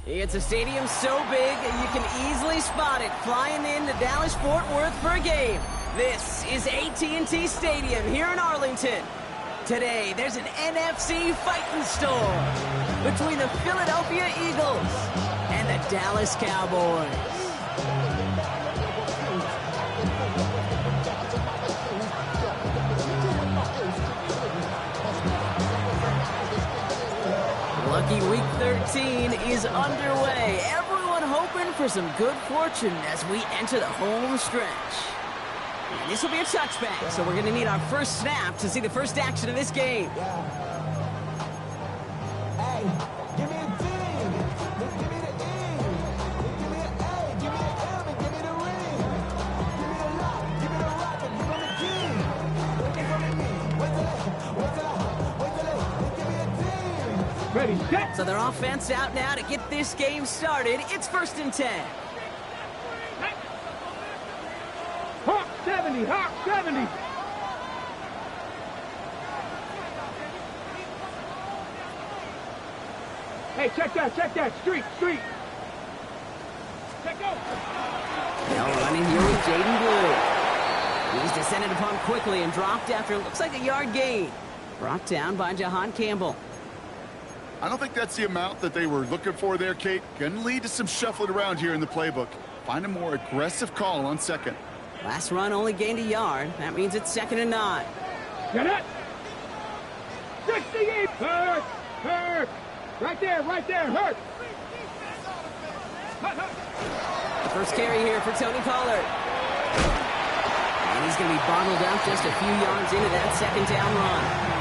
It's a stadium so big you can easily spot it flying into Dallas-Fort Worth for a game. This is AT&T Stadium here in Arlington. Today, there's an NFC fighting storm between the Philadelphia Eagles and the Dallas Cowboys. Lucky Week 13 is underway. Everyone hoping for some good fortune as we enter the home stretch. And this will be a touchback, so we're going to need our first snap to see the first action of this game. Hey, give me a D. Give me the E. Give me an A. Give me an M. And give me the ring. Give me the lock. Give me the rock. And give me the key. Wait for me. Wait till give me a D. Ready, set. So their offense out now to get this game started. It's 1st and 10. Hawk 70, Hawk 70. Hey, check that. Street. Check go. Now running here with Jaden Blue. He's descended upon quickly and dropped after it looks like a yard gain. Brought down by Jahan Campbell. I don't think that's the amount that they were looking for there, Kate. Gonna lead to some shuffling around here in the playbook. Find a more aggressive call on second. Last run only gained a yard. That means it's 2nd and 9. Get it. 68. Hurt. Right there, hurt. The first carry here for Tony Pollard. And he's going to be bottled up just a few yards into that 2nd down run.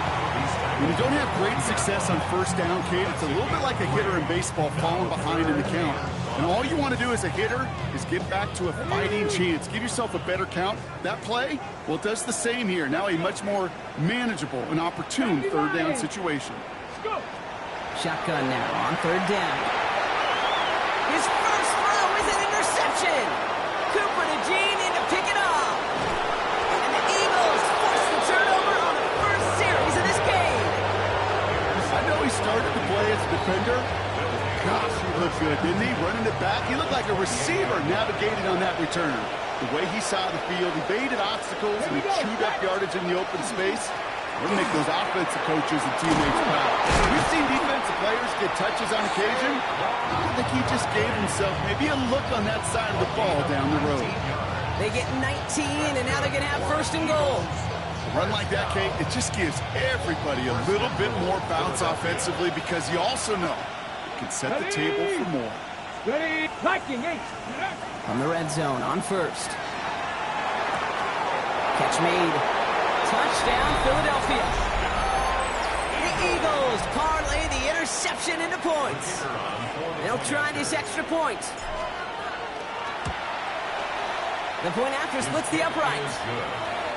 When you don't have great success on 1st down, Kate, it's a little bit like a hitter in baseball falling behind in the count. And all you want to do as a hitter is get back to a fighting chance. Give yourself a better count. That play, well, it does the same here. Now a much more manageable and opportune 3rd down situation. Shotgun now on 3rd down. His first throw is an interception. Cooper to Gene in to pick it up. And the Eagles force the turnover on the first series of this game. I know he started to play as a defender. Gosh, he looked good, didn't he? Running it back. He looked like a receiver navigating on that return. The way he saw the field, he baited obstacles and he chewed up yardage in the open space. It'll make those offensive coaches and teammates proud. We've seen defensive players get touches on occasion. I think he just gave himself maybe a look on that side of the ball down the road. They get 19, and now they're going to have 1st and goal. A run like that, Kate, it just gives everybody a little bit more bounce offensively because you also know it can set the table for more. Ready, Viking 8. On the red zone on 1st. Catch made. Touchdown, Philadelphia. The Eagles parlay the interception into points. They'll try this extra point. The point after splits the uprights.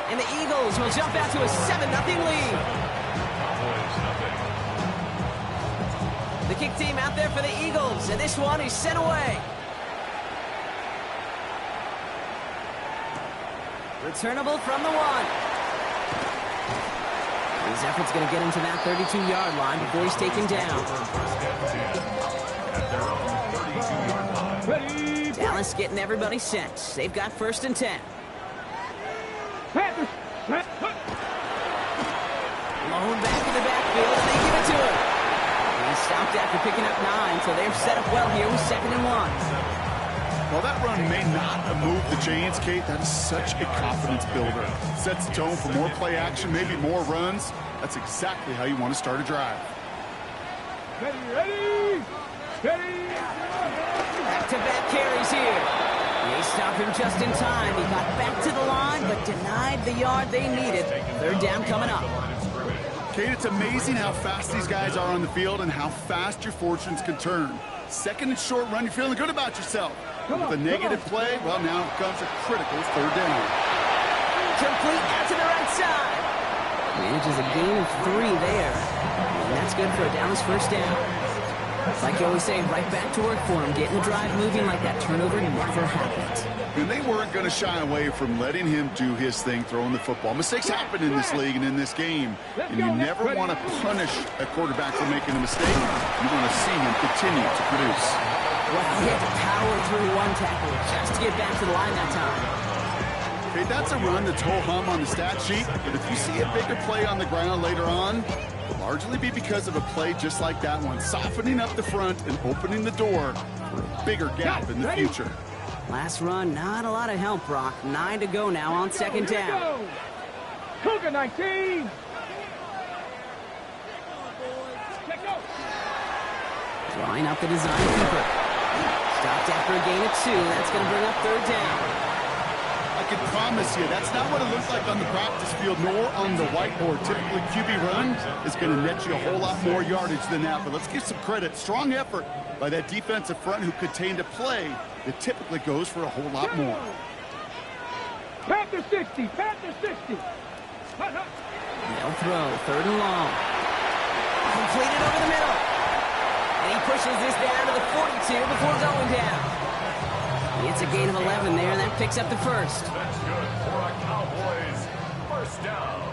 And the Eagles will jump out to a 7-0 lead. The kick team out there for the Eagles, and this one is sent away. Returnable from the 1. His effort's going to get him to that 32-yard line before he's taken down. Dallas getting everybody set. They've got 1st and 10. Blown back in the backfield, and they give it to him. He's stopped after picking up 9, so they're set up well here with 2nd and 1. While that run may not have moved the chains, Kate, that is such a confidence builder. Sets the tone for more play action, maybe more runs. That's exactly how you want to start a drive. Ready. Back-to-back carries here. They stop him just in time. He got back to the line, but denied the yard they needed. 3rd down coming up. Kate, it's amazing how fast these guys are on the field and how fast your fortunes can turn. 2nd and short run, you're feeling good about yourself. With a negative play, well, now comes a critical 3rd down. Complete out to the right side. Manages a gain of 3 there. And that's good for a Dallas 1st down. Like you always say, right back to work for him. Getting the drive moving like that turnover never happened. And they weren't going to shy away from letting him do his thing, throwing the football. Mistakes happen in this league and in this game. And you never want to punish a quarterback for making a mistake. You want to see him continue to produce. Well, he had to power through one tackle just to get back to the line that time. Okay, that's a run that's ho-hum on the stat sheet, but if you see a bigger play on the ground later on, it'll largely be because of a play just like that one, softening up the front and opening the door for a bigger gap in the future. Last run, not a lot of help, Brock. 9 to go now on second down. Cougar 19. Drawing up the design keeper. Stopped after a gain of 2. That's going to bring up third down. I can promise you, that's not what it looks like on the practice field, nor on the whiteboard. Typically, QB run is going to net you a whole lot more yardage than that. But let's give some credit. Strong effort by that defensive front who contained a play that typically goes for a whole lot more. Panther 60. Panther 60. They'll throw. Third and long. Completed over the middle. And he pushes this down to the 42 before going down. It's a gain of 11 there, and that picks up the first. That's good for a Cowboys first down.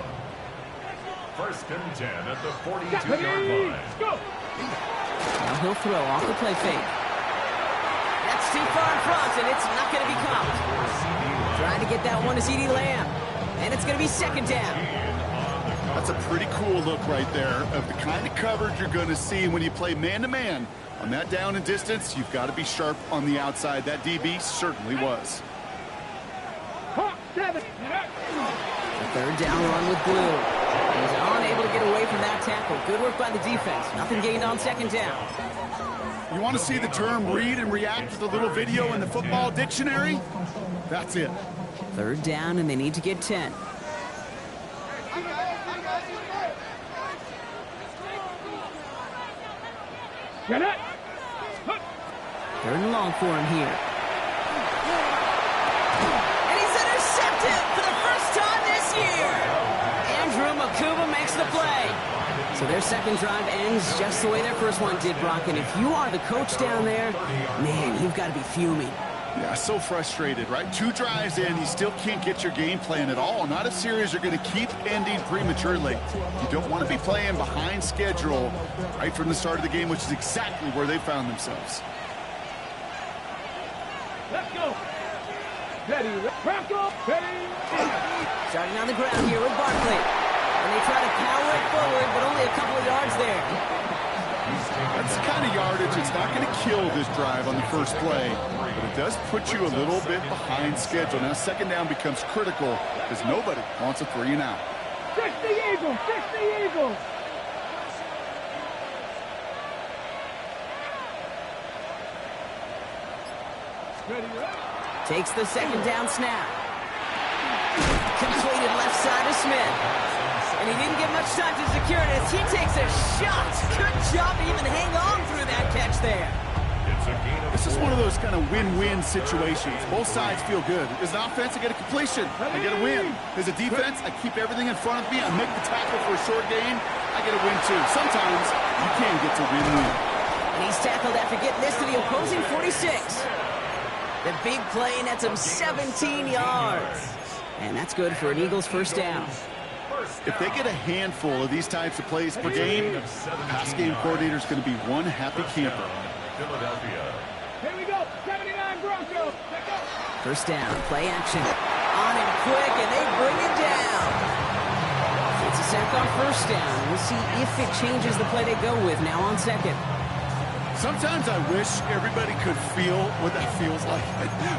First and 10 at the 42-yard line. Go. Now he'll throw off the play fake. That's too far in front, and it's not going to be caught. Trying to get that one to CeeDee Lamb. And it's going to be second down. That's a pretty cool look right there of the kind of coverage you're going to see when you play man-to-man. On that down and distance, you've got to be sharp on the outside. That DB certainly was. Hawk 7. The third down run with Blue. He's unable to get away from that tackle. Good work by the defense. Nothing gained on second down. You want to see the term read and react with a little video in the football dictionary? That's it. Third down, and they need to get 10. Get it. Third and long for him here. And he's intercepted for the first time this year. Andrew Makuba makes the play. So their second drive ends just the way their first one did, Brock. And if you are the coach down there, man, you've got to be fuming. Yeah, so frustrated, right? 2 drives in, you still can't get your game plan at all. Not a series you're going to keep ending prematurely. You don't want to be playing behind schedule right from the start of the game, which is exactly where they found themselves. Let's go. Ready. Bronco. Ready. Starting on the ground here with Barkley. And they try to power it forward, but only a couple of yards there. That's the kind of yardage it's not going to kill this drive on the first play, but it does put you a little bit behind schedule. Now second down becomes critical because nobody wants a 3 and out. 60 Eagles. 60 Eagles. Ready. Takes the second down snap. Completed left side to Smith. And he didn't get much time to secure it as he takes a shot. Good job to even hang on through that catch there. This is one of those kind of win-win situations. Both sides feel good. As an offense, I get a completion. I get a win. As a defense, I keep everything in front of me. I make the tackle for a short gain. I get a win, too. Sometimes you can get to win-win. And he's tackled after getting this to the opposing 46. The big play nets him 17 yards. And that's good for an Eagles first down. If they get a handful of these types of plays per game, the pass game coordinator is going to be one happy camper. Here we go. 79 Broncos. First down, play action. On him quick, and they bring it down. It's a sack on first down. We'll see if it changes the play they go with now on second. Sometimes I wish everybody could feel what that feels like.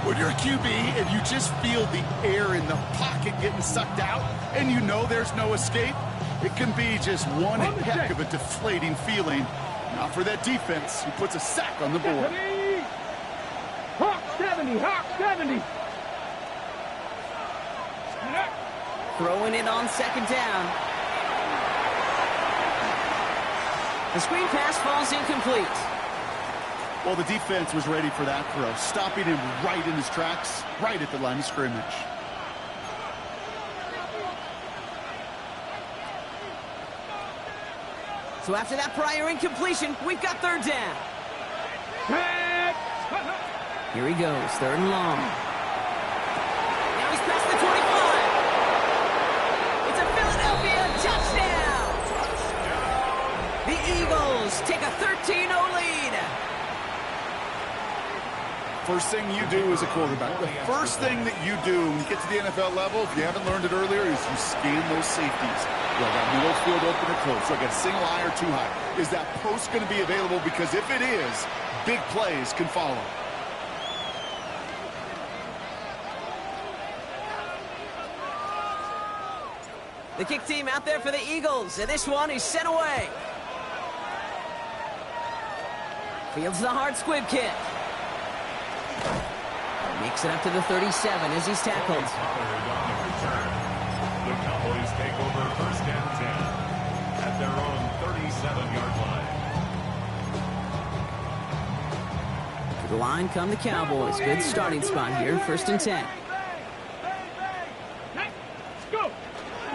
When you're a QB and you just feel the air in the pocket getting sucked out and you know there's no escape, it can be just one heck of a deflating feeling. Not for that defense who puts a sack on the board. Hawk 70. Hawk 70. Throwing it on second down. The screen pass falls incomplete. Well, the defense was ready for that throw, stopping him right in his tracks, right at the line of scrimmage. So after that prior incompletion, we've got third down. Here he goes, third and long. Now he's past the 25. It's a Philadelphia touchdown. The Eagles take a 13-0 lead. first thing you do as a quarterback, the first thing that you do when you get to the NFL level, if you haven't learned it earlier, is you scan those safeties. Do I got middle field open or close? Do I got single high or too high? Is that post going to be available? Because if it is, big plays can follow. The kick team out there for the Eagles, and this one is sent away. Fields the hard squib kick. Makes it up to the 37 as he's tackled. The Cowboys take over first and 10 at their own 37-yard line. To the line come the Cowboys. Good starting spot here, first and 10.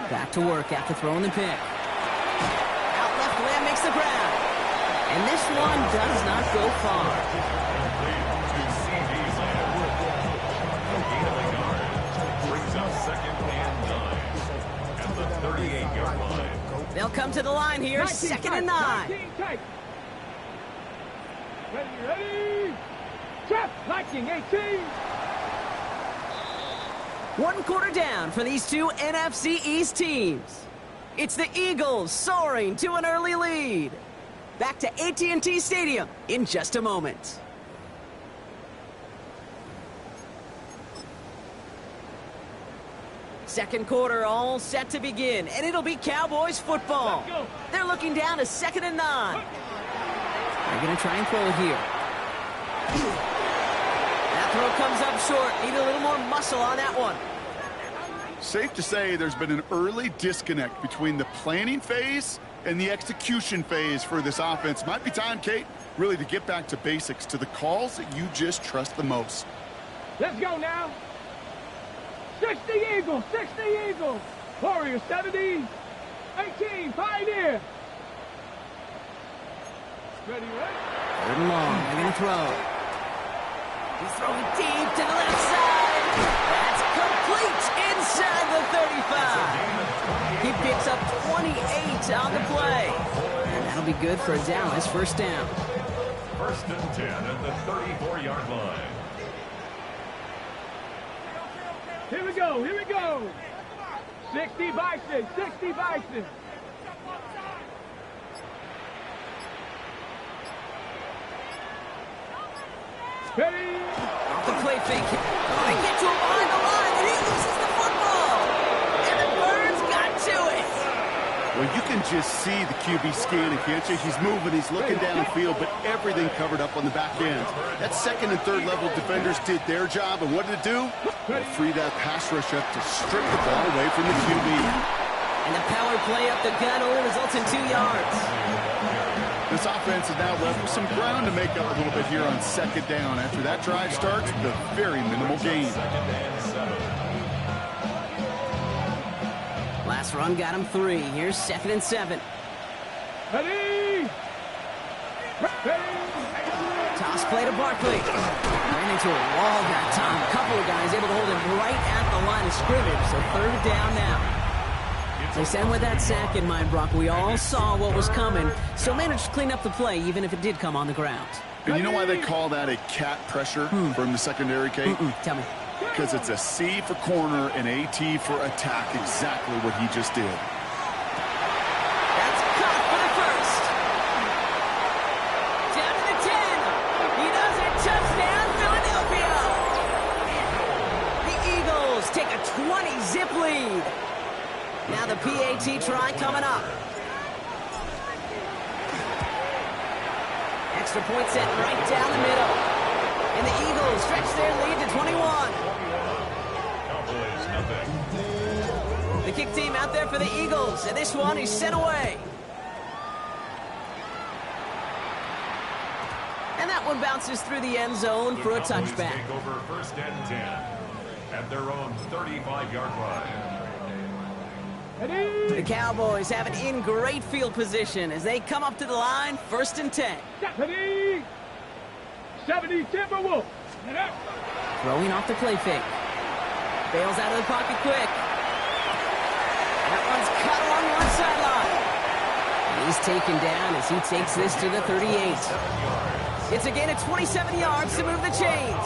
Back to work after throwing the pick. Out left, Lamb makes the grab. And this one does not go far. Brings up second and 9 at the 38-yard line. They'll come to the line here, second and 9. Ready? Trap, 19, 18. One quarter down for these two NFC East teams. It's the Eagles soaring to an early lead. Back to AT&T Stadium in just a moment. Second quarter all set to begin, and it'll be Cowboys football. They're looking down to second and 9. They're going to try and throw it here. That throw comes up short. Need a little more muscle on that one. Safe to say there's been an early disconnect between the planning phase and the execution phase for this offense. Might be time, Kate, really to get back to basics, to the calls that you just trust the most. Let's go now. 60 Eagles, 60 Eagles. Warriors, 70, 18, Pioneer. Ready, right? Third and long. They're going to throw. He's throwing deep to the left side. That's complete inside the 35. He picks up 28 on the play. And that'll be good for Dallas. First down. First and 10 at the 34-yard line. Here we go, here we go. 60 Bison, 60 Bison. Ready? Off the play fake. Oh, they get to him behind the line, and he loses the football. And the Birds got to it. Well, you can just see the QB scanning, can't you? He's moving, he's looking downfield, but everything covered up on the back end. That second and third level defenders did their job, and what did it do? It freed that pass rush up to strip the ball away from the QB. And the power play up the gut only results in 2 yards. This offense is now left with some ground to make up a little bit here on second down. After that drive starts, the very minimal gain. Last run got him 3. Here's second and 7. Ready? Ready? Toss play to Barkley. Ran into a wall that time. A couple of guys able to hold him right at the line of scrimmage. So third down now. They said with that sack in mind, Brock, we all saw what was coming. So managed to clean up the play, even if it did come on the ground. And you know why they call that a cat pressure from the secondary, Kate? Tell me. Because it's a C for corner and a T for attack. Exactly what he just did. That's caught for the first. Down to the 10. He does it. Touchdown, Philadelphia. The Eagles take a 20-zip lead. Now the PAT try coming up. Extra point set right down the middle. And the Eagles stretch their lead to 21. Cowboys, nothing. The kick team out there for the Eagles, and this one is sent away. And that one bounces through the end zone for a touchback. The Cowboys take over first and 10 at their own 35-yard line. The Cowboys have it in great field position as they come up to the line, first and 10. Ready? 70 Timberwolves. Throwing off the play fake. Bails out of the pocket quick. That one's cut along one sideline. And he's taken down as he takes this to the 38. It's a gain of 27 yards to move the chains.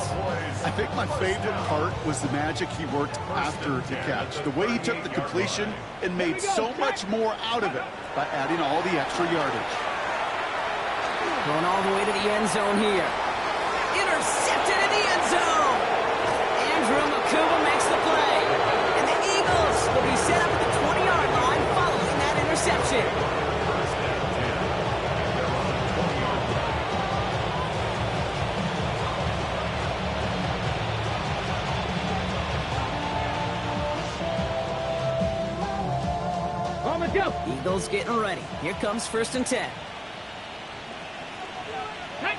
I think my favorite part was the magic he worked after the catch. The way he took the completion and made so much more out of it by adding all the extra yardage. Going all the way to the end zone here. Intercepted in the end zone. Andrew Makuba makes the play. And the Eagles will be set up at the 20-yard line following that interception. Eagles getting ready. Here comes 1st and 10. Hey,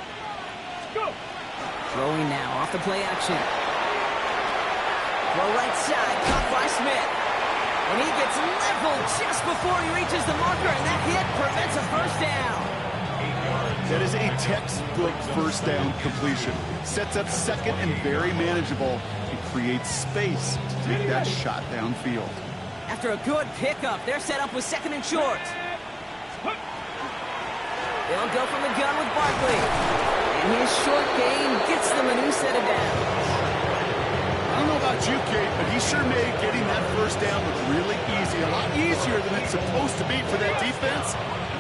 go. Throwing now off the play action. Throw right side, caught by Smith. And he gets leveled just before he reaches the marker, and that hit prevents a first down. That is a textbook first down completion. Sets up second and very manageable and creates space to take that shot downfield. After a good pickup, they're set up with 2nd and short. They'll go from the gun with Barkley. And his short gain gets them a new set of downs. I don't know about you, Kate, but he sure made getting that first down look really easy. A lot easier than it's supposed to be for that defense.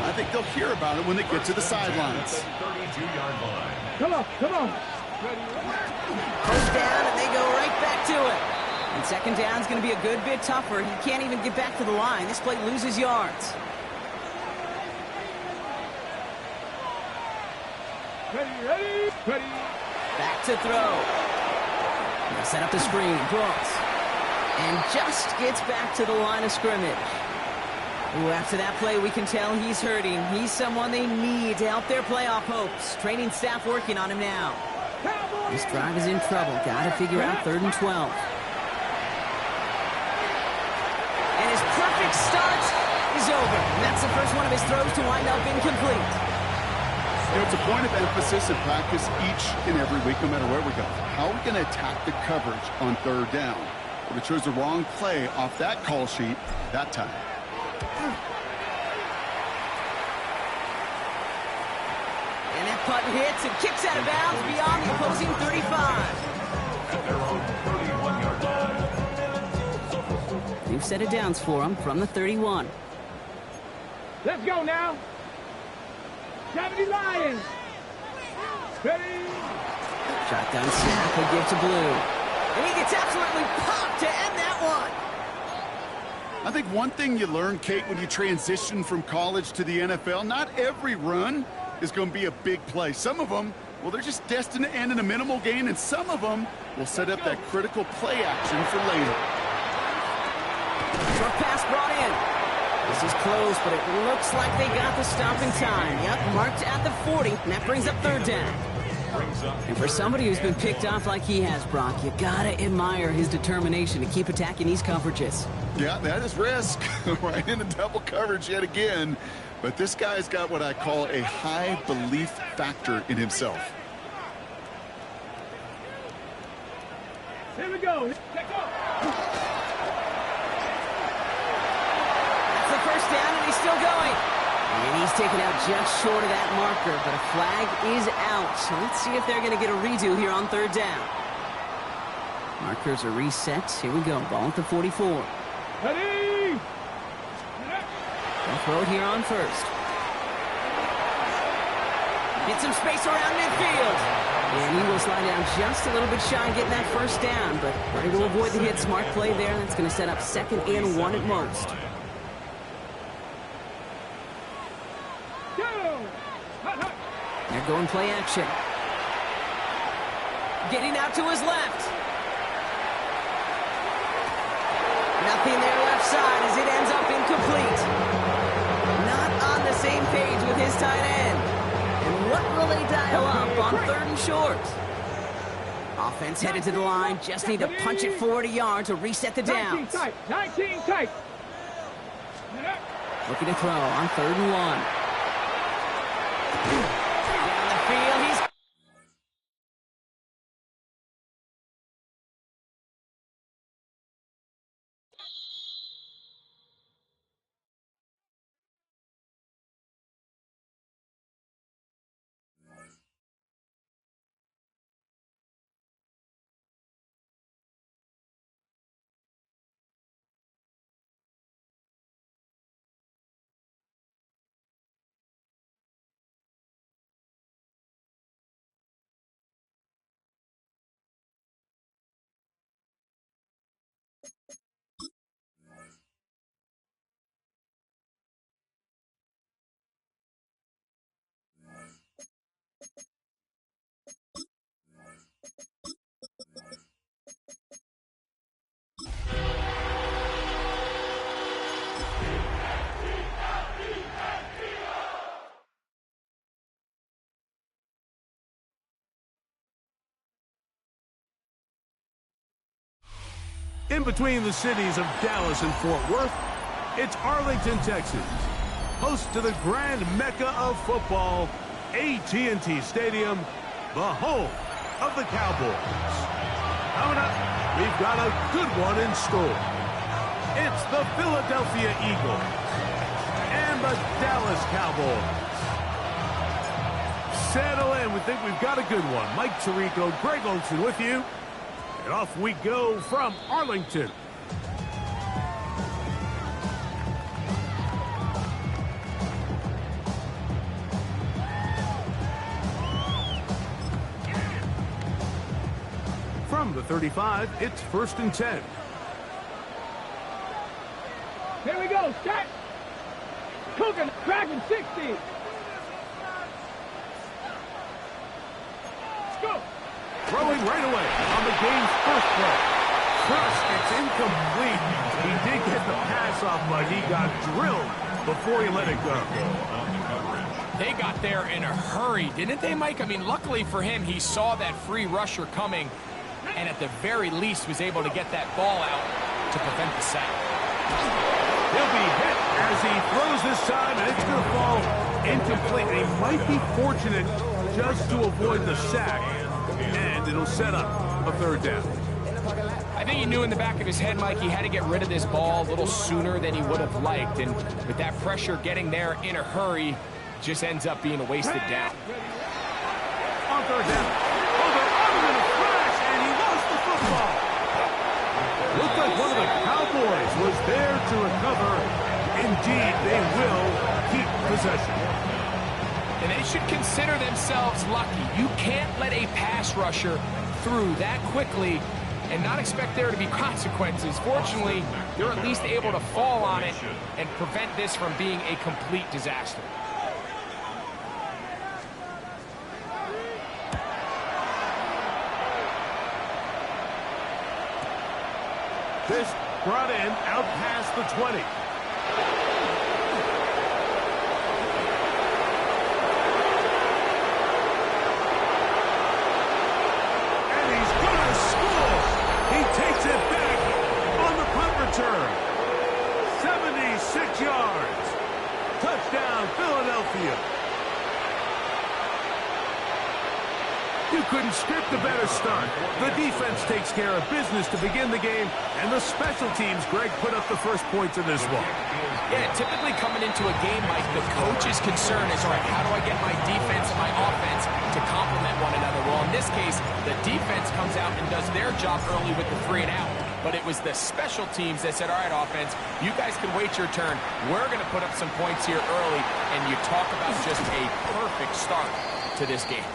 I think they'll hear about it when they get to the sidelines. 32-yard line. Come on, come on. First down, and they go right back to it. And 2nd down's going to be a good bit tougher. He can't even get back to the line. This play loses yards. Ready. Back to throw. They'll set up the screen. Brooks. And just gets back to the line of scrimmage. Ooh, after that play, we can tell he's hurting. He's someone they need to help their playoff hopes. Training staff working on him now. This drive is in trouble. Got to figure out 3rd and 12. And his perfect start is over. That's the first one of his throws to wind up incomplete. You know, it's a point of emphasis in practice each and every week, no matter where we go. How are we going to attack the coverage on 3rd down? Well, we chose the wrong play off that call sheet that time. And that punt hits and kicks out of bounds beyond the opposing 35. At their own 31-yard line. New set of downs for him from the 31. Let's go now. 70 Lions. Ready. Shotgun snap will give to Blue. And he gets absolutely popped to end that one. I think one thing you learn, Kate, when you transition from college to the NFL, not every run is going to be a big play. Some of them, well, they're just destined to end in a minimal gain, and some of them will set up that critical play action for later. Short pass brought in. This is close, but it looks like they got the stop in time. Yep, marked at the 40, and that brings up 3rd down. And for somebody who's been picked off like he has, Brock, you gotta admire his determination to keep attacking these coverages. Yeah, that is risk. Right into double coverage yet again. But this guy's got what I call a high belief factor in himself. Here we go. Check off. That's the first down, and he's still going. And he's taken out just short of that marker, but a flag is out. So let's see if they're going to get a redo here on 3rd down. Markers are reset. Here we go. Ball at the 44. Ready. They'll throw it here on 1st. Get some space around midfield. And he will slide down just a little bit shy getting that first down, but trying to avoid the hit. Smart play there. That's going to set up 2nd and 1 at most. They're going play action. Getting out to his left. Nothing there left side as it ends up incomplete. Not on the same page with his tight end. And what will they dial up on 3rd and short? Offense headed to the line. Just need to punch it forward a yard to reset the downs. 19 tight. Looking to throw on 3rd and 1. In between the cities of Dallas and Fort Worth, it's Arlington, Texas, host to the grand mecca of football, AT&T Stadium, the home of the Cowboys. Coming up, we've got a good one in store. It's the Philadelphia Eagles and the Dallas Cowboys. Settle in. We think we've got a good one. Mike Tirico, Greg Olsen with you. And off we go from Arlington. From the 35, it's 1st and 10. Here we go, set. Cooking, cracking 60. Let's go. Throwing right away on the game's first play. First, it's incomplete. He did get the pass off, but he got drilled before he let it go. They got there in a hurry, didn't they, Mike? I mean, luckily for him, he saw that free rusher coming, and at the very least was able to get that ball out to prevent the sack. He'll be hit as he throws this time, and it's going to fall incomplete. He might be fortunate just to avoid the sack, and it'll set up a 3rd down. I think he knew in the back of his head, Mike, he had to get rid of this ball a little sooner than he would have liked, and with that pressure getting there in a hurry, just ends up being a wasted down. On 3rd down. Oh, they're out in a crash, and he lost the football. Looked like one of the Cowboys was there to recover. Indeed, they will keep possession. And they should consider themselves lucky. You can't let a pass rusher through that quickly and not expect there to be consequences. Fortunately, they're at least able to fall on it and prevent this from being a complete disaster. This brought in out past the 20. And he's going to score. He takes it back on the punt return. 76 yards. Touchdown, Philadelphia. You couldn't script a better start. The defense takes care of business to begin the game, and the special teams, Greg, put up the first points in this one. Yeah, typically coming into a game, Mike, the coach's concern is, all right, how do I get my defense and my offense to complement one another? Well, in this case, the defense comes out and does their job early with the 3 and out. But it was the special teams that said, all right, offense, you guys can wait your turn. We're going to put up some points here early, and you talk about just a perfect start to this game.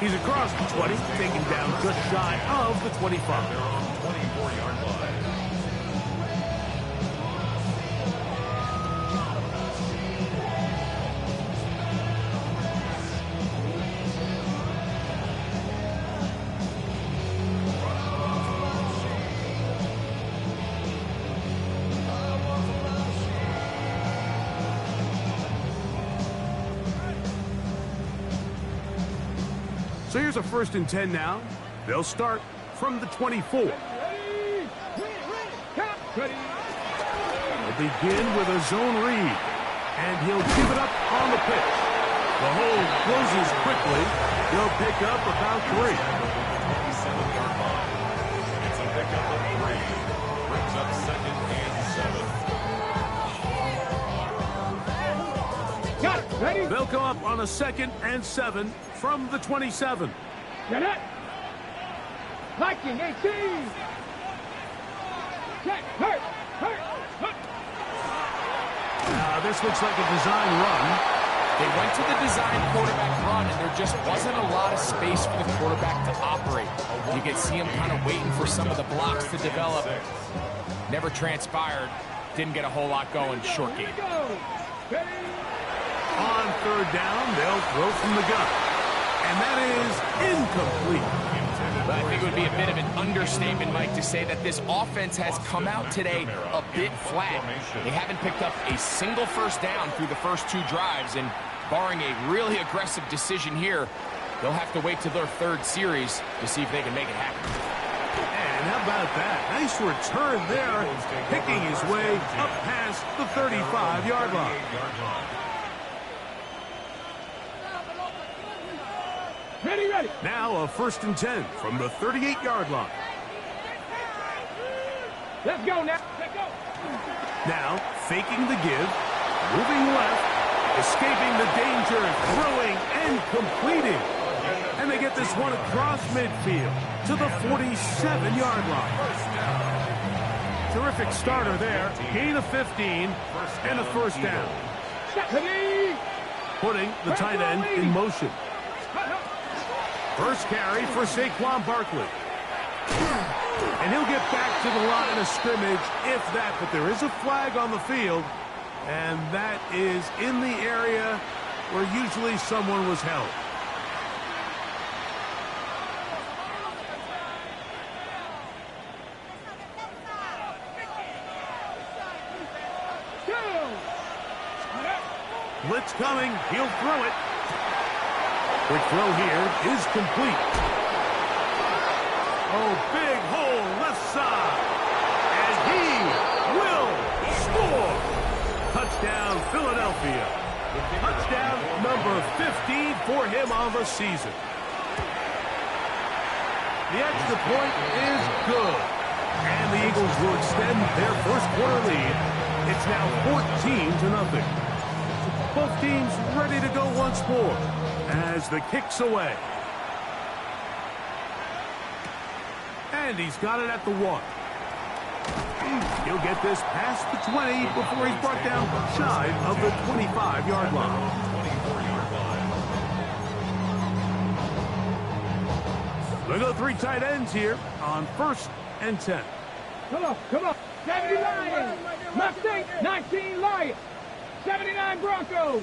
He's across the 20, taken down just shy of the 25. They're on the 24-yard line. So here's a 1st and 10 now. They'll start from the 24. Ready. They'll begin with a zone read, and he'll give it up on the pitch. The hold closes quickly. They'll pick up about 3. 27-yard line. It's a pickup of 3. Brings up 2nd and 7. Got it. Ready. They'll come up on a 2nd and 7 from the 27. Get it. Liking 18. Check. Hurt. This looks like a design run. They went to the design quarterback run, and there just wasn't a lot of space for the quarterback to operate. You could see him kind of waiting for some of the blocks to develop. Never transpired. Didn't get a whole lot going. Short game. Ready. On 3rd down, they'll throw from the gun. And that is incomplete. I think it would be a bit of an understatement, Mike, to say that this offense has come out today a bit flat. They haven't picked up a single 1st down through the first 2 drives, and barring a really aggressive decision here, they'll have to wait to their 3rd series to see if they can make it happen. And how about about that? Nice return there, picking his way up past the 35-yard line. Ready, ready. Now a 1st and 10 from the 38-yard line. Let's go now. Let's go. Now faking the give, moving left, escaping the danger, throwing and completing. And they get this one across midfield to the 47-yard line. Terrific starter there. Gain of 15 and a 1st down. Putting the tight end in motion. First carry for Saquon Barkley. And he'll get back to the line of scrimmage if that, but there is a flag on the field, and that is in the area where usually someone was held. Blitz coming. He'll throw it. Quick throw here is complete. Oh, big hole left side. And he will score. Touchdown, Philadelphia. Touchdown number 15 for him on the season. The extra point is good. And the Eagles will extend their first quarter lead. It's now 14-0. Both teams ready to go once more as the kick's away. And he's got it at the 1. He'll get this past the 20 before he's brought down shy of the 25-yard line. We'll go 3 tight ends here on 1st and 10. Come on, come on. 70 Lions. Mustang, 19 Lions. 79 Broncos.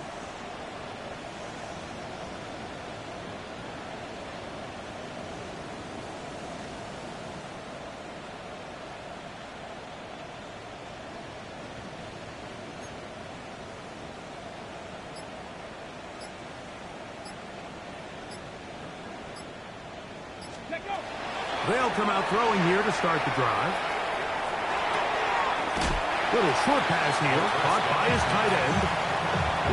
They'll come out throwing here to start the drive. Little short pass here, caught by his tight end.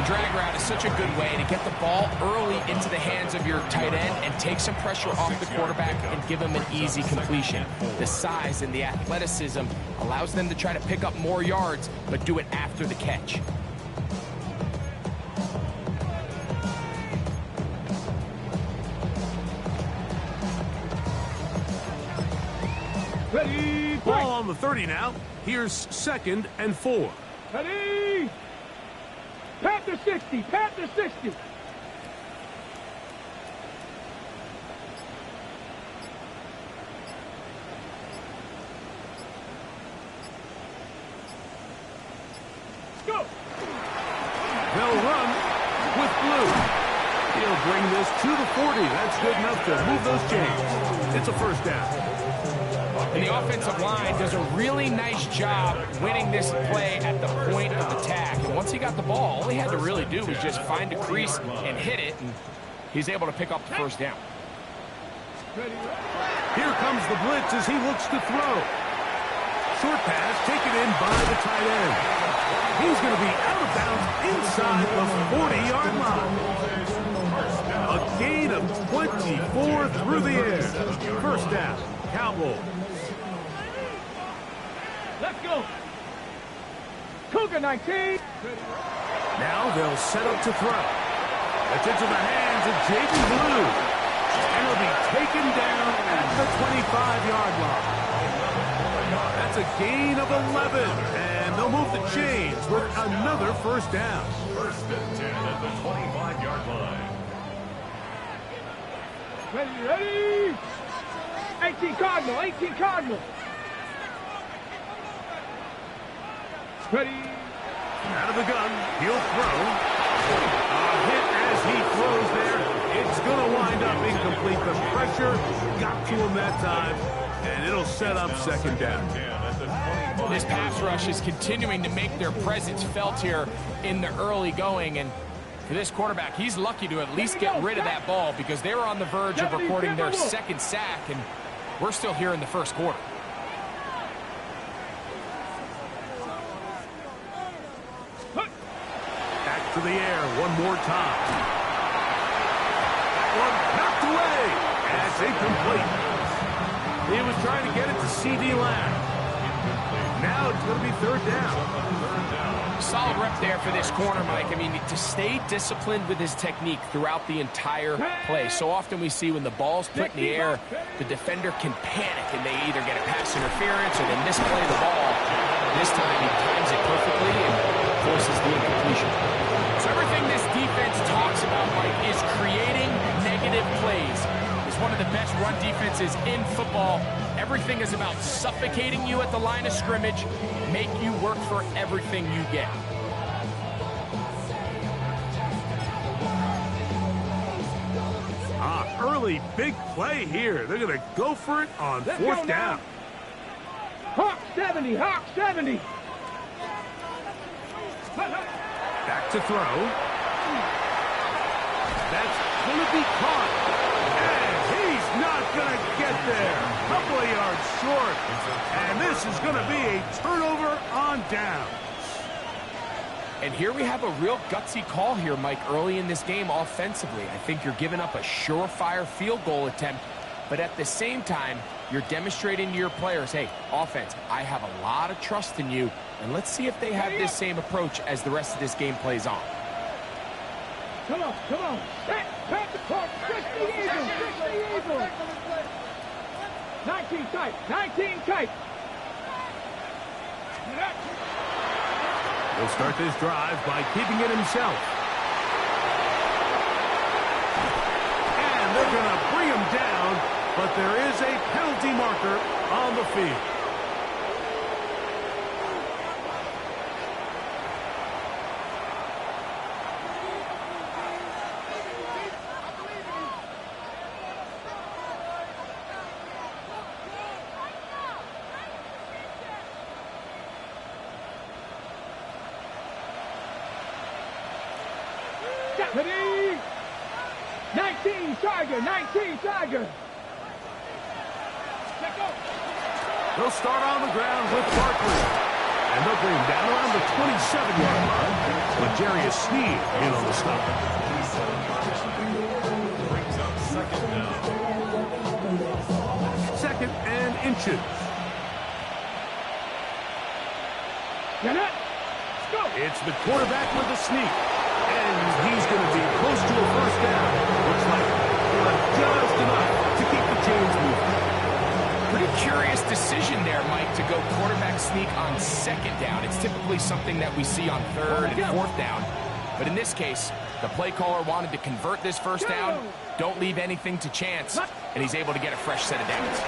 The drag route is such a good way to get the ball early into the hands of your tight end and take some pressure off the quarterback and give him an easy completion. The size and the athleticism allows them to try to pick up more yards, but do it after the catch. Ready, ball on the 30 now. Here's 2nd and 4. Ready. Panther 60. Panther 60. Go. They'll run with Blue. He'll bring this to the 40. That's good enough to move those chains. It's a 1st down. And the offensive line does a really nice job winning this play at the point of attack. And once he got the ball, all he had to really do was just find a crease and hit it, and he's able to pick up the 1st down. Here comes the blitz as he looks to throw. Short pass taken in by the tight end. He's going to be out of bounds inside the 40-yard line. A gain of 24 through the air. 1st down, Cowboys. Let's go. Cougar 19. Now they'll set up to throw. It's into the hands of Jaden Blue. And he'll be taken down at the 25-yard line. That's a gain of 11. And they'll move the chains with another 1st down. 1st and 10 at the 25-yard line. Ready. 18 Cardinal. 18 Cardinal. Ready. Out of the gun, he'll throw. A hit as he throws there. It's going to wind up incomplete. The pressure got to him that time, and it'll set up 2nd down. This pass rush is continuing to make their presence felt here in the early going, and for this quarterback, he's lucky to at least get rid of that ball because they were on the verge of recording their 2nd sack, and we're still here in the 1st quarter. to the air one more time. That one knocked away. That's incomplete. He was trying to get it to C.D. Lamb. Now it's going to be third down. Solid rep there for this corner, Mike. I mean, to stay disciplined with his technique throughout the entire play. So often we see when the ball's put in the air, the defender can panic and they either get a pass interference or they misplay the ball. This time he times it perfectly and forces the incompletion. So everything this defense talks about, Mike, is creating negative plays. It's one of the best run defenses in football. Everything is about suffocating you at the line of scrimmage, make you work for everything you get. Early big play here. They're going to go for it on fourth down. Hawk 70, Hawk 70. Back to throw. That's going to be caught. And he's not going to get there. Couple of yards short. And this is going to be a turnover on down. And here we have a real gutsy call here, Mike, early in this game offensively. I think you're giving up a surefire field goal attempt, but at the same time, you're demonstrating to your players, hey, offense, I have a lot of trust in you, and let's see if they have this same approach as the rest of this game plays on. Come on, come on. Pat the clock. Fix the Eagles. Fix the Eagles. 19 tight. 19 tight. He'll start this drive by keeping it himself. And they're going to bring him down, but there is a penalty marker on the field. Ready? 19 Tiger, 19 Tiger. Let go. They'll start on the ground with Barkley. And they'll bring him down around the 27-yard line. But Jarius Sneed in on the stop. Brings up second down. Second and inches. Get it. Let's go. It's the quarterback with the sneak. And he's going to be close to a first down. Looks like just enough to keep the chains moving. Pretty curious decision there, Mike, to go quarterback sneak on second down. It's typically something that we see on third and fourth down. But in this case, the play caller wanted to convert this first down. Don't leave anything to chance. And he's able to get a fresh set of downs.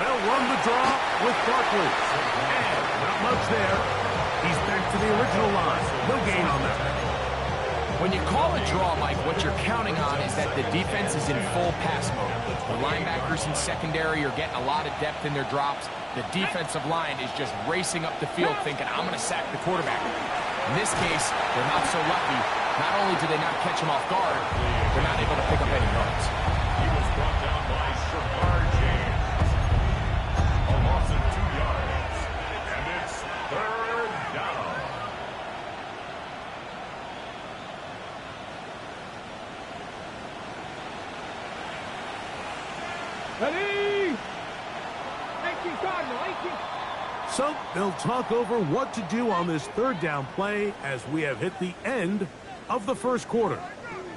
They'll run the draw with Barkley. And not much there. He's back to the original line. No gain on that. When you call a draw, Mike, what you're counting on is that the defense is in full pass mode. The linebackers in secondary are getting a lot of depth in their drops. The defensive line is just racing up the field thinking, I'm going to sack the quarterback. In this case, they're not so lucky. Not only do they not catch him off guard, they're not able to pick up any yards. He was brought down by Shakar James. A loss of 2 yards. And it's third down. Ready? 18 Cardinal, 18. So they'll talk over what to do on this third down play as we have hit the end of the first quarter.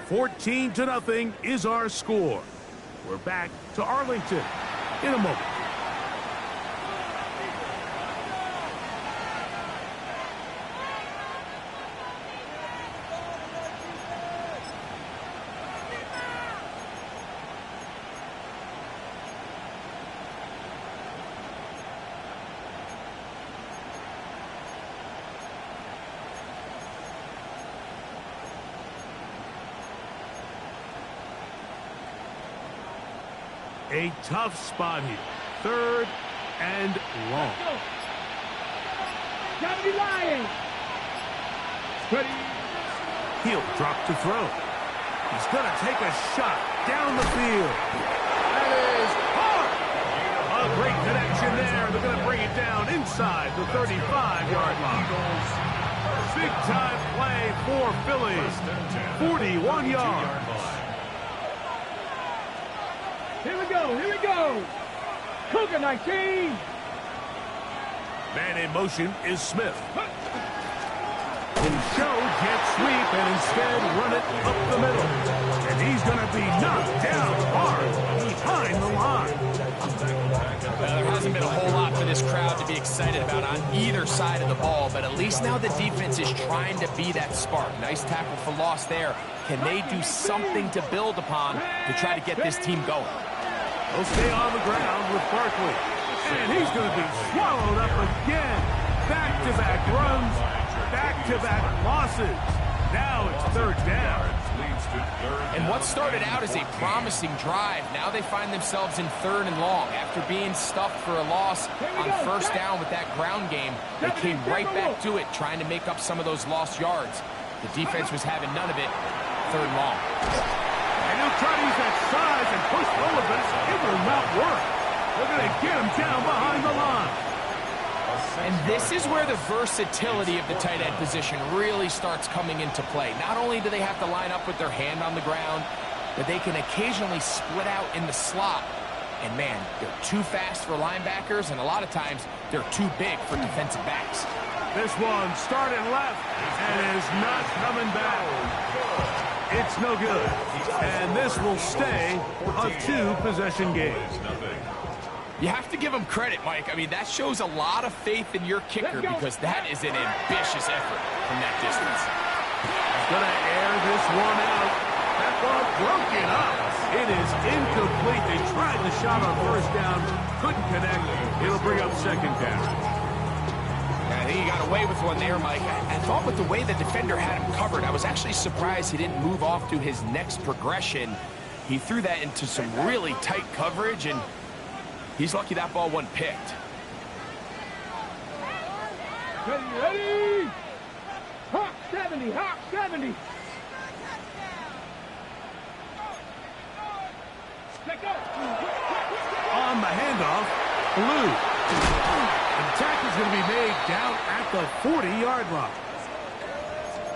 14-0 is our score. We're back to Arlington in a moment. A tough spot here. Third and long. Gotta be lying. Ready? He'll drop to throw. He's going to take a shot down the field. That is hard. A great connection there. They're going to bring it down inside the 35-yard line. Big-time play for Philly. 41 yards. Here we go, here we go. Cougar 19. Man in motion is Smith. And show jet sweep and instead run it up the middle. And he's going to be knocked down hard behind the line. There hasn't been a whole lot for this crowd to be excited about on either side of the ball, but at least now the defense is trying to be that spark. Nice tackle for loss there. Can they do something to build upon to try to get this team going? He'll stay on the ground with Barkley. And he's going to be swallowed up again. Back-to-back runs, back-to-back losses. Now it's third down. And what started out as a promising drive, now they find themselves in 3rd and long. After being stuffed for a loss on first down with that ground game, they came right back to it, trying to make up some of those lost yards. The defense was having none of it. 3rd and long. And he'll try to use that size and push forward, but it will not work. They're going to get him down behind the line. And this is where the versatility of the tight end position really starts coming into play. Not only do they have to line up with their hand on the ground, but they can occasionally split out in the slot. And man, they're too fast for linebackers, and a lot of times they're too big for defensive backs. This one started left and is not coming back. It's no good. And this will stay a 2-possession game. You have to give him credit, Mike. I mean, that shows a lot of faith in your kicker because that is an ambitious effort from that distance. He's going to air this one out. That ball broken up. It is incomplete. They tried the shot on first down. Couldn't connect. It'll bring up 2nd down. I think he got away with one there, Mike. I thought with the way the defender had him covered, I was actually surprised he didn't move off to his next progression. He threw that into some really tight coverage, and he's lucky that ball wasn't picked. Ready? Hawk 70, Hawk 70. On the handoff, Blue. The tackle's going to be made down at the 40-yard line.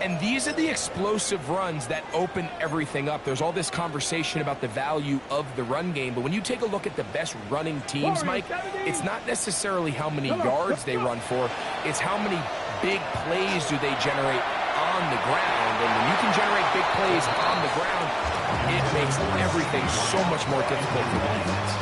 And these are the explosive runs that open everything up. There's all this conversation about the value of the run game, but when you take a look at the best running teams, Mike, it's not necessarily how many yards they run for, it's how many big plays do they generate on the ground. And when you can generate big plays on the ground, it makes everything so much more difficult for the defense.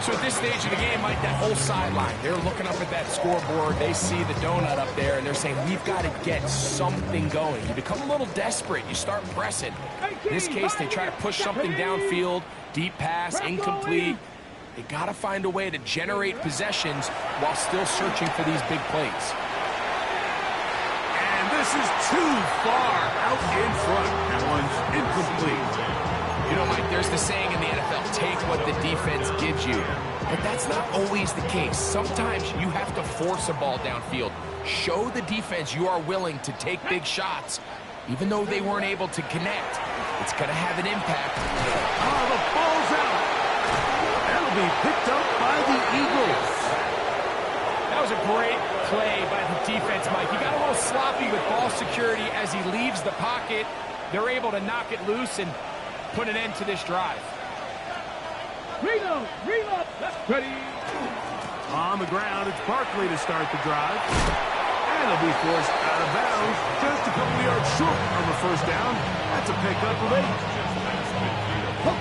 So at this stage of the game, Mike, that whole sideline, they're looking up at that scoreboard. They see the donut up there, and they're saying, we've got to get something going. You become a little desperate. You start pressing. In this case, they try to push something downfield, deep pass, incomplete. They got to find a way to generate possessions while still searching for these big plays. And this is too far out in front. That one's incomplete. You know, Mike, there's the saying in the NFL, take what the defense gives you. But that's not always the case. Sometimes you have to force a ball downfield. Show the defense you are willing to take big shots, even though they weren't able to connect. It's going to have an impact. Oh, the ball's out. That'll be picked up by the Eagles. That was a great play by the defense, Mike. He got a little sloppy with ball security as he leaves the pocket. They're able to knock it loose and put an end to this drive. Reload, ready. On the ground, it's Barkley to start the drive. And he'll be forced out of bounds just a couple yards short of the first down. That's a pickup of 8.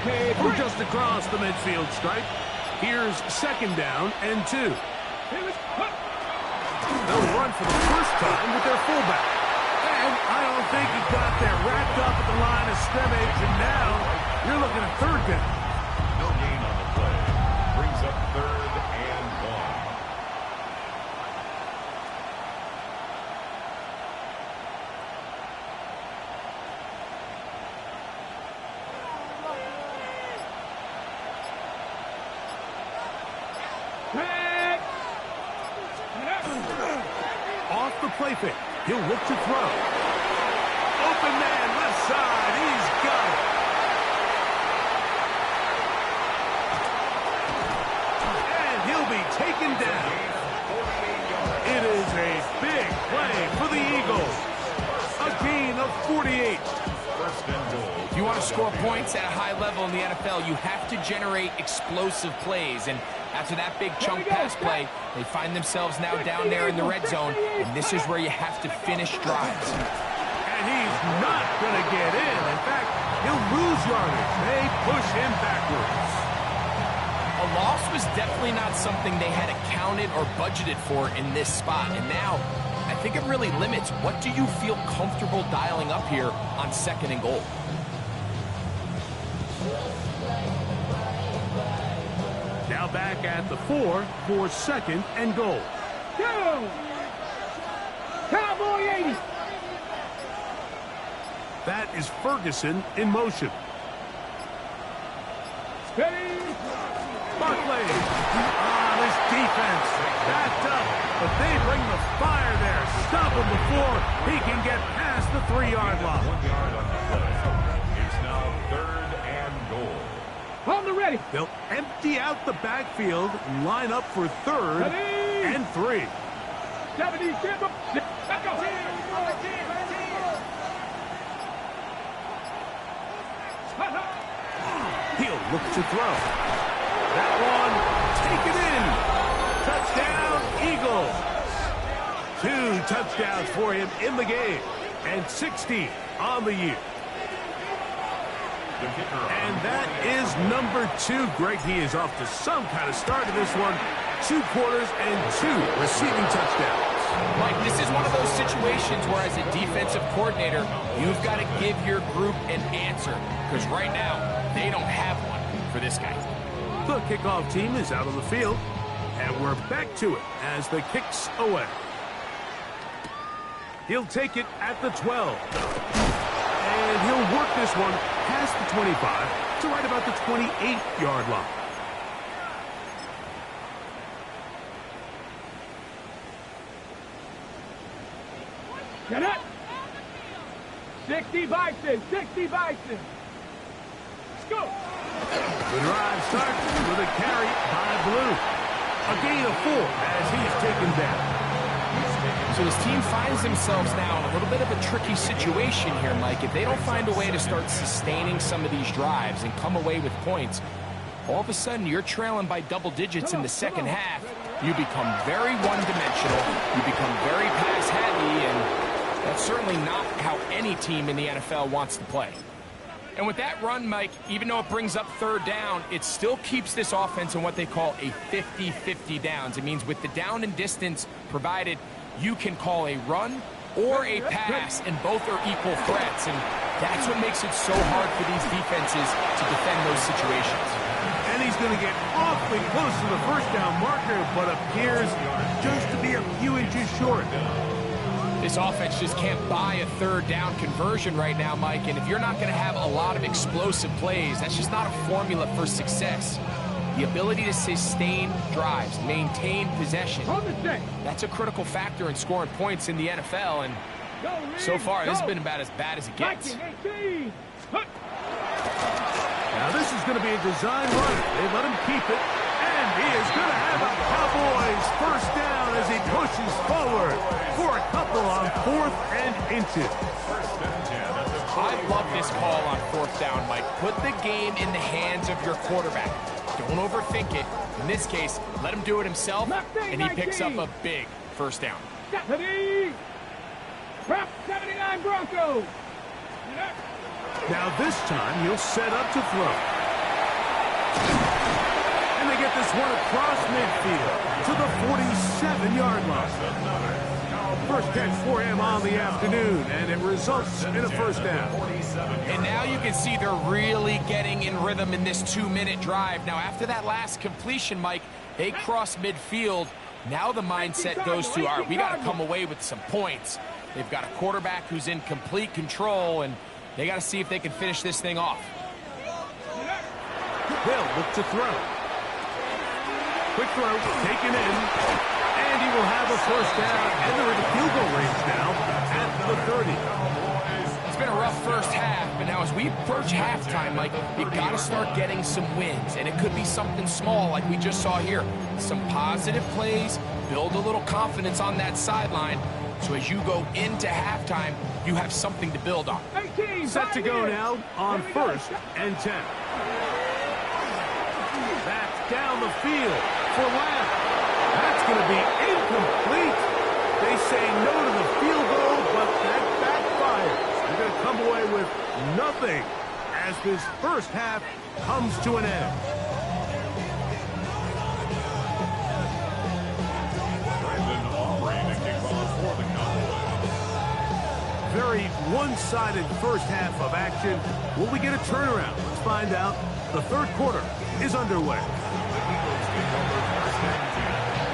Okay, we're just across the midfield stripe. Here's 2nd down and 2. They'll run for the first time with their fullback. And I don't think he got there. Wrapped up at the line of scrimmage, and now you're looking at 3rd down. No gain on the play. Brings up 3rd and 1. Off the play fake. He'll look to throw. Open man, left side. He's got it. And he'll be taken down. It is a big play for the Eagles. 48. First and goal. If you want to score points at a high level in the NFL, you have to generate explosive plays. And after that big chunk pass play, they find themselves now down there in the red zone. And this is where you have to finish drives. And he's not going to get in. In fact, he'll lose yardage. They push him backwards. A loss was definitely not something they had accounted or budgeted for in this spot. And now, I think it really limits what do you feel comfortable dialing up here on 2nd and goal. Now back at the 4 for 2nd and goal. Go! Cowboy 80! That is Ferguson in motion. Steady! Barkley. This defense backed up, but they bring the fire there. Stop him before he can get past the 3-yard line. 1 yard on the play. It's now 3rd and goal. On the ready! They'll empty out the backfield and line up for 3rd and 3. 70, step up, back up! He'll look to throw. That one, take it in. Touchdown, Eagles. 2 touchdowns for him in the game, and 60 on the year. And that is number 2. Greg, he is off to some kind of start in this one. 2 quarters and 2 receiving touchdowns. Mike, this is one of those situations where as a defensive coordinator, you've got to give your group an answer. Because right now, they don't have one for this guy. The kickoff team is out on the field, and we're back to it as the kick's away. He'll take it at the 12. And he'll work this one past the 25 to right about the 28-yard line. Get it! 60 Bison! 60 Bison! Let's go! The drive starts with a carry by Blue. A gain of 4 as he's taken down. So his team finds themselves now in a little bit of a tricky situation here, Mike. If they don't find a way to start sustaining some of these drives and come away with points, all of a sudden you're trailing by double digits in the second half. You become very one-dimensional. You become very pass-heavy, and that's certainly not how any team in the NFL wants to play. And with that run, Mike, even though it brings up 3rd down, it still keeps this offense in what they call a 50-50 downs. It means with the down and distance provided, you can call a run or a pass, and both are equal threats. And that's what makes it so hard for these defenses to defend those situations. And he's going to get awfully close to the 1st down marker, but appears just to be a few inches short. This offense just can't buy a 3rd down conversion right now, Mike. And if you're not going to have a lot of explosive plays, that's just not a formula for success. The ability to sustain drives, maintain possession, that's a critical factor in scoring points in the NFL. And so far, this has been about as bad as it gets. Now this is going to be a design run. They let him keep it. And he is going to have a Cowboys 1st down as he pushes forward for a couple on 4th and inches. I love this call on 4th down, Mike. Put the game in the hands of your quarterback. Don't overthink it. In this case, let him do it himself, and he picks up a big 1st down. Prop 79 Broncos! Now this time he'll set up to throw. And they get this one across midfield to the 47-yard line. First catch for him on the afternoon, and it results in a 1st down. And now you can see they're really getting in rhythm in this 2-minute drive. Now, after that last completion, Mike, they cross midfield. Now the mindset goes to, all right, we got to come away with some points. They've got a quarterback who's in complete control, and they got to see if they can finish this thing off. They'll look to throw. Quick throw, taken in. And he will have a 1st down, and they're in the field goal range now at the 30. It's been a rough first half, but now as we approach halftime, Mike, you got to start getting some wins, and it could be something small like we just saw here. Some positive plays, build a little confidence on that sideline, so as you go into halftime, you have something to build on. 18, Set to go now on Here we go. 1st and 10. Back down the field for Lamb. That's going to be incomplete. They say no to the field goal, but that backfires. They're going to come away with nothing as this first half comes to an end. Brandon Aubrey, the kickoff for the Cowboys. Very one-sided first half of action. Will we get a turnaround? Let's find out. The third quarter is underway. The Eagles take over first and 10 at their